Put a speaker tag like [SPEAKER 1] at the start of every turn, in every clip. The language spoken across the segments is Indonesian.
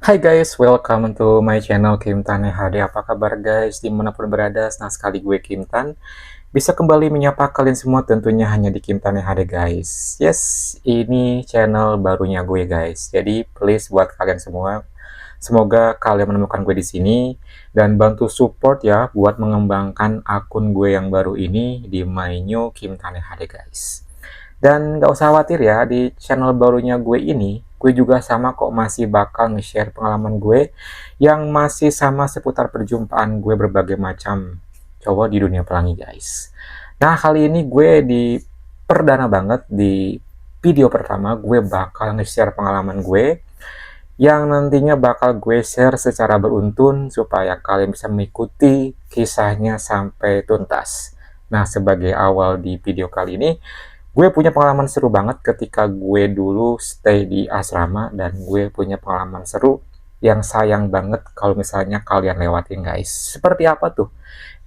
[SPEAKER 1] Hai guys, welcome to my channel Kim Tan HD. Apa kabar guys? Dimanapun berada, senang sekali gue Kim Tan bisa kembali menyapa kalian semua tentunya hanya di Kim Tan HD guys. Yes, ini channel barunya gue guys. Jadi please buat kalian semua, semoga kalian menemukan gue di sini dan bantu support ya buat mengembangkan akun gue yang baru ini di My New Kim Tan HD guys. Dan nggak usah khawatir ya, di channel barunya gue ini, gue juga sama kok masih bakal nge-share pengalaman gue yang masih sama seputar perjumpaan gue berbagai macam cowok di dunia pelangi guys. Nah kali ini gue di perdana banget di video pertama gue bakal nge-share pengalaman gue yang nantinya bakal gue share secara beruntun supaya kalian bisa mengikuti kisahnya sampai tuntas. Nah sebagai awal di video kali ini, gue punya pengalaman seru banget ketika gue dulu stay di asrama dan gue punya pengalaman seru yang sayang banget kalau misalnya kalian lewatin guys. Seperti apa tuh?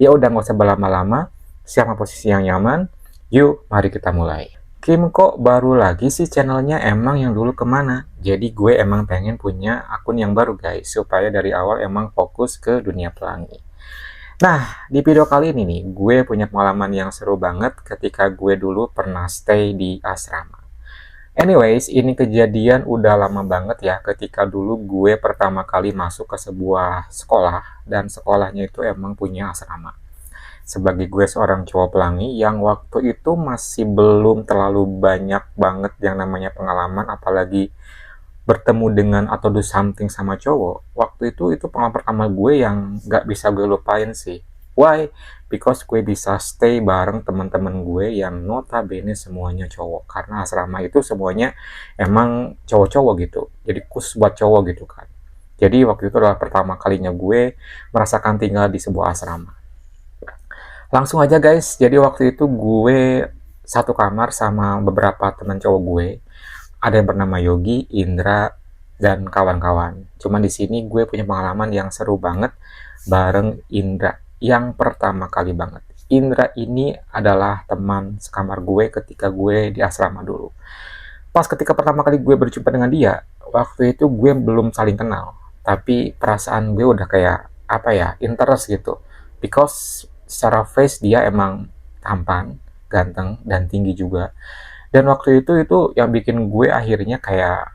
[SPEAKER 1] Ya udah nggak usah berlama-lama, siapa posisi yang nyaman, yuk mari kita mulai. Kim kok baru lagi sih channelnya, emang yang dulu kemana? Jadi gue emang pengen punya akun yang baru guys, supaya dari awal emang fokus ke dunia pelangi. Nah, di video kali ini nih, gue punya pengalaman yang seru banget ketika gue dulu pernah stay di asrama. Anyways, ini kejadian udah lama banget ya, ketika dulu gue pertama kali masuk ke sebuah sekolah, dan sekolahnya itu emang punya asrama. Sebagai gue seorang cowok pelangi yang waktu itu masih belum terlalu banyak banget yang namanya pengalaman, apalagi bertemu dengan atau do something sama cowok, waktu itu pengalaman pertama gue yang gak bisa gue lupain sih. Why? Because gue bisa stay bareng teman-teman gue yang notabene semuanya cowok, karena asrama itu semuanya emang cowok-cowok gitu, jadi khusus buat cowok gitu kan. Jadi waktu itu adalah pertama kalinya gue merasakan tinggal di sebuah asrama. Langsung aja guys, jadi waktu itu gue satu kamar sama beberapa teman cowok gue. Ada yang bernama Yogi, Indra, dan kawan-kawan. Cuman di sini gue punya pengalaman yang seru banget bareng Indra. Yang pertama kali banget. Indra ini adalah teman sekamar gue ketika gue di asrama dulu. Pas ketika pertama kali gue berjumpa dengan dia, waktu itu gue belum saling kenal. Tapi perasaan gue udah kayak, apa ya, interest gitu. Because secara face dia emang tampan, ganteng, dan tinggi juga. Dan waktu itu yang bikin gue akhirnya kayak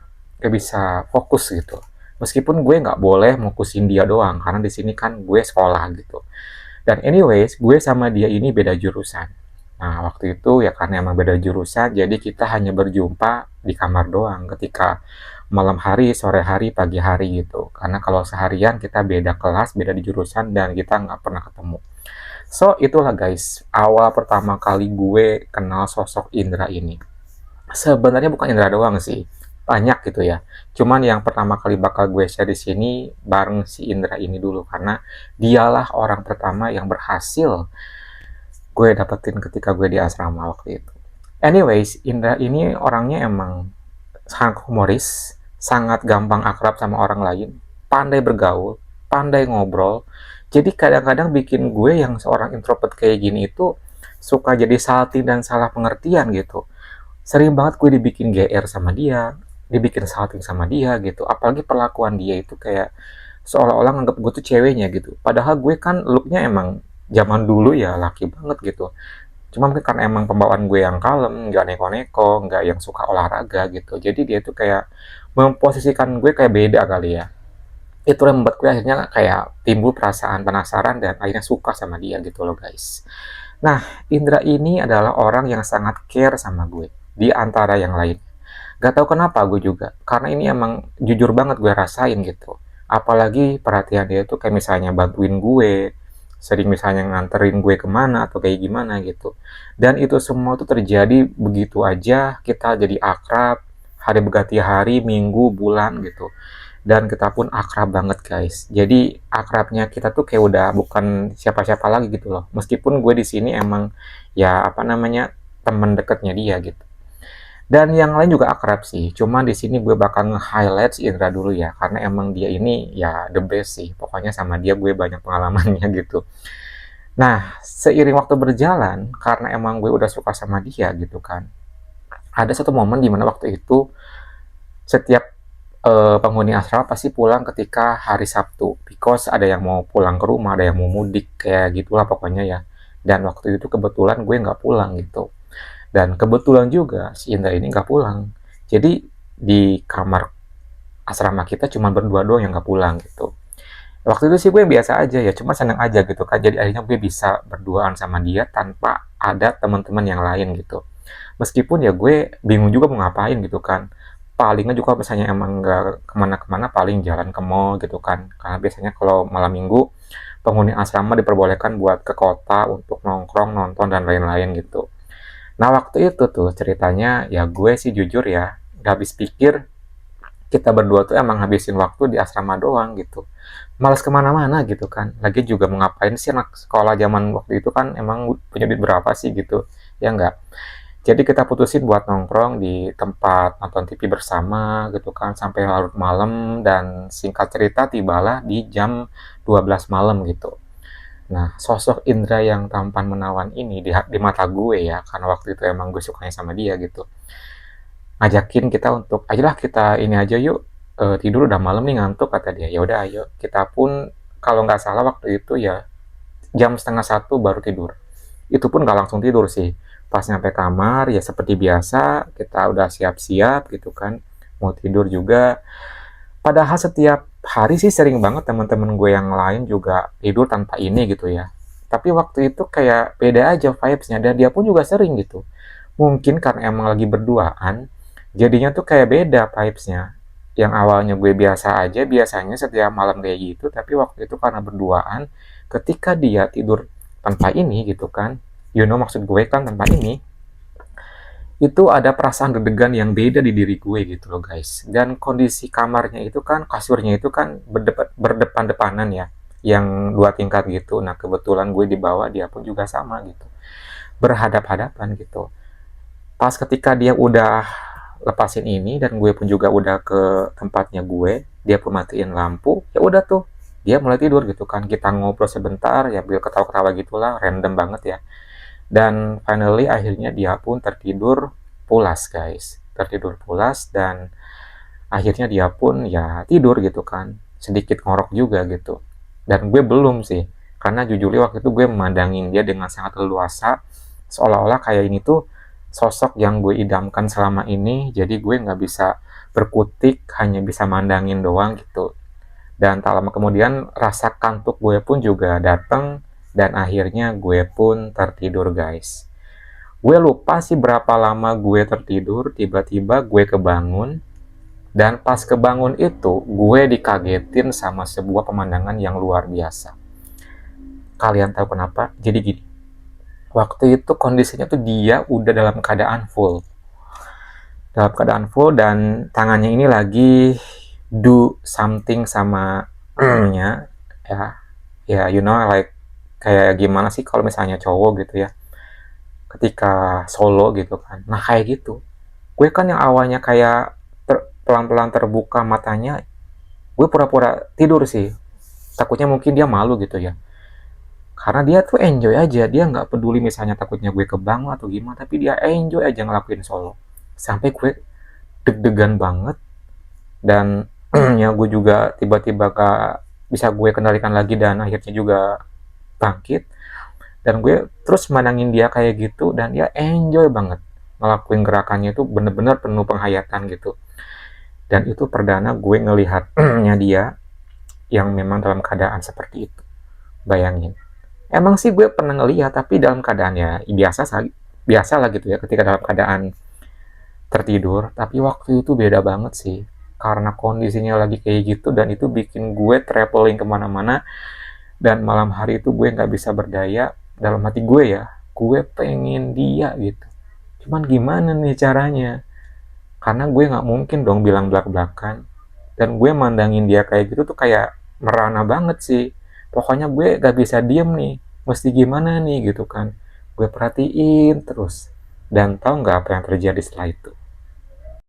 [SPEAKER 1] bisa fokus gitu. Meskipun gue nggak boleh fokusin dia doang, karena di sini kan gue sekolah gitu. Dan anyways, gue sama dia ini beda jurusan. Nah, waktu itu ya karena emang beda jurusan, jadi kita hanya berjumpa di kamar doang ketika malam hari, sore hari, pagi hari gitu. Karena kalau seharian kita beda kelas, beda di jurusan, dan kita nggak pernah ketemu. So, itulah guys, awal pertama kali gue kenal sosok Indra ini. Sebenarnya bukan Indra doang sih, banyak gitu ya. Cuman yang pertama kali bakal gue share di sini bareng si Indra ini dulu, karena dialah orang pertama yang berhasil gue dapetin ketika gue di asrama waktu itu. Anyways, Indra ini orangnya emang sangat humoris, sangat gampang akrab sama orang lain, pandai bergaul, pandai ngobrol. Jadi kadang-kadang bikin gue yang seorang introvert kayak gini itu suka jadi salty dan salah pengertian gitu. Sering banget gue dibikin GR sama dia, dibikin salting sama dia gitu. Apalagi perlakuan dia itu kayak seolah-olah nganggap gue tuh ceweknya gitu. Padahal gue kan looknya emang zaman dulu ya laki banget gitu. Cuma mungkin karena emang pembawaan gue yang kalem, nggak neko-neko, nggak yang suka olahraga gitu. Jadi dia tuh kayak memposisikan gue kayak beda kali ya. Itu yang membuat gue akhirnya kayak timbul perasaan penasaran dan akhirnya suka sama dia gitu loh guys. Nah, Indra ini adalah orang yang sangat care sama gue, di antara yang lain. Gak tau kenapa gue juga, karena ini emang jujur banget gue rasain gitu. Apalagi perhatian dia tuh kayak misalnya bantuin gue, sering misalnya nganterin gue kemana atau kayak gimana gitu. Dan itu semua tuh terjadi begitu aja, kita jadi akrab, hari berganti hari, minggu, bulan gitu. Dan kita pun akrab banget guys. Jadi akrabnya kita tuh kayak udah bukan siapa-siapa lagi gitu loh. Meskipun gue di sini emang ya apa namanya teman dekatnya dia gitu. Dan yang lain juga akrab sih. Cuma di sini gue bakal nge-highlight si Indra dulu ya, karena emang dia ini ya the best sih. Pokoknya sama dia gue banyak pengalamannya gitu. Nah, seiring waktu berjalan, karena emang gue udah suka sama dia gitu kan. Ada satu momen dimana waktu itu setiap penghuni asrama pasti pulang ketika hari Sabtu, because ada yang mau pulang ke rumah, ada yang mau mudik, kayak gitulah pokoknya ya. Dan waktu itu kebetulan gue nggak pulang gitu. Dan kebetulan juga si Indra ini nggak pulang. Jadi di kamar asrama kita cuma berdua doang yang nggak pulang gitu. Waktu itu sih gue biasa aja ya, cuma seneng aja gitu kan. Jadi akhirnya gue bisa berduaan sama dia tanpa ada teman-teman yang lain gitu. Meskipun ya gue bingung juga mau ngapain gitu kan. Palingnya juga misalnya emang nggak kemana-kemana, paling jalan ke mall gitu kan. Karena biasanya kalau malam minggu penghuni asrama diperbolehkan buat ke kota untuk nongkrong, nonton, dan lain-lain gitu. Nah waktu itu tuh ceritanya ya gue sih jujur ya, gak habis pikir kita berdua tuh emang habisin waktu di asrama doang gitu. Males kemana-mana gitu kan. Lagi juga mau ngapain sih anak sekolah zaman waktu itu kan emang punya duit berapa sih gitu. Ya enggak. Jadi kita putusin buat nongkrong di tempat nonton TV bersama gitu kan sampai larut malam, dan singkat cerita tibalah di jam 12 malam gitu. Nah, sosok Indra yang tampan menawan ini di mata gue ya, karena waktu itu emang gue sukanya sama dia gitu, ngajakin kita untuk, ayolah kita ini aja yuk, tidur udah malam nih ngantuk kata dia. Ya udah ayo. Kita pun kalau nggak salah waktu itu ya jam setengah satu baru tidur. Itu pun nggak langsung tidur sih. Pas nyampe kamar ya seperti biasa kita udah siap-siap gitu kan, mau tidur juga. Padahal setiap hari sih sering banget teman-teman gue yang lain juga tidur tanpa ini gitu ya. Tapi waktu itu kayak beda aja vibes-nya, dan dia pun juga sering gitu. Mungkin karena emang lagi berduaan, jadinya tuh kayak beda vibes-nya. Yang awalnya gue biasa aja, biasanya setiap malam kayak gitu, tapi waktu itu karena berduaan, ketika dia tidur tanpa ini gitu kan, you know maksud gue kan tanpa ini, itu ada perasaan deg-degan yang beda di diri gue gitu loh guys. Dan kondisi kamarnya itu kan, kasurnya itu kan berdepan-depanan ya, yang dua tingkat gitu. Nah kebetulan gue di bawah, dia pun juga sama gitu, berhadap-hadapan gitu. Pas ketika dia udah lepasin ini dan gue pun juga udah ke tempatnya gue, dia pun matiin lampu, ya udah tuh dia mulai tidur gitu kan. Kita ngobrol sebentar ya, bil ketawa-ketawa gitulah, random banget ya. Dan finally akhirnya dia pun tertidur pulas guys, tertidur pulas, dan akhirnya dia pun ya tidur gitu kan, sedikit ngorok juga gitu. Dan gue belum sih, karena jujurnya waktu itu gue memandangin dia dengan sangat leluasa, seolah-olah kayak ini tuh sosok yang gue idamkan selama ini, jadi gue nggak bisa berkutik, hanya bisa mandangin doang gitu. Dan tak lama kemudian rasa kantuk gue pun juga datang, dan akhirnya gue pun tertidur guys. Gue lupa sih berapa lama gue tertidur, tiba-tiba gue kebangun, dan pas kebangun itu gue dikagetin sama sebuah pemandangan yang luar biasa. Kalian tahu kenapa? Jadi gini, waktu itu kondisinya tuh dia udah dalam keadaan full. Dalam keadaan full, dan tangannya ini lagi do something sama nya ya. Ya you know like kayak gimana sih kalau misalnya cowok gitu ya ketika solo gitu kan. Nah kayak gitu. Gue kan yang awalnya kayak pelan-pelan terbuka matanya, gue pura-pura tidur sih. Takutnya mungkin dia malu gitu ya. Karena dia tuh enjoy aja, dia nggak peduli misalnya takutnya gue kebangun atau gimana, tapi dia enjoy aja ngelakuin solo. Sampai gue deg-degan banget, dan ya gue juga tiba-tiba gak bisa gue kendalikan lagi, dan akhirnya juga bangkit. Dan gue terus mandangin dia kayak gitu, dan dia enjoy banget ngelakuin gerakannya, itu bener-bener penuh penghayatan gitu. Dan itu perdana gue ngelihatnya dia yang memang dalam keadaan seperti itu. Bayangin, emang sih gue pernah ngelihat, tapi dalam keadaan ya biasa lah gitu ya, ketika dalam keadaan tertidur. Tapi waktu itu beda banget sih, karena kondisinya lagi kayak gitu, dan itu bikin gue traveling kemana-mana. Dan malam hari itu gue nggak bisa berdaya, dalam hati gue ya, gue pengen dia gitu. Cuman gimana nih caranya? Karena gue nggak mungkin dong bilang belak-belakan. Dan gue mandangin dia kayak gitu tuh kayak merana banget sih. Pokoknya gue gak bisa diem nih, mesti gimana nih gitu kan. Gue perhatiin terus. Dan tahu nggak apa yang terjadi setelah itu?